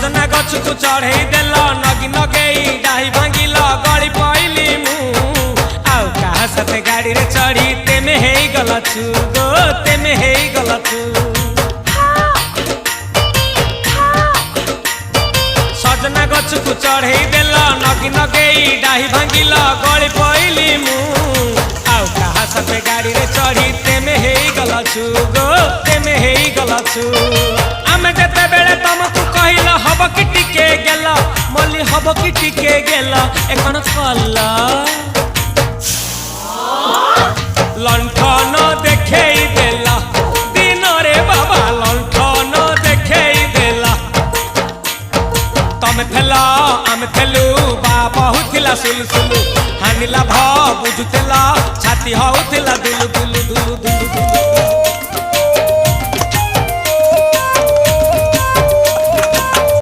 सजना गछ को चढ़े देल नगी नगेई डाही भांगिल गली पइली मु आउ कहा साथे गाड़ी रे चढ़ी तेमे हेई गला छु गो तेमे हेई गला छु सजना गछ को चढ़े देल नगी नगेई डाही भांगिल गली पइली मु आउ कहा साथे गाड़ी रे चढ़ी तेमे हेई गला छु गो तेमे हेई गला छु आमे जेते बेले तुमको कहिल हब कि टिके गेल मल्ली हब कि टिके गेल एखन कल्ला लंठन देखेई देला दिन रे बाबा लंठन देखेई देला तमे थेला आमे थेलु बाबा हुथिला सुलसुलु हानिला भ बुझुतेला छाती हउथिला दुलु दुलु दुलु दुलु दुलु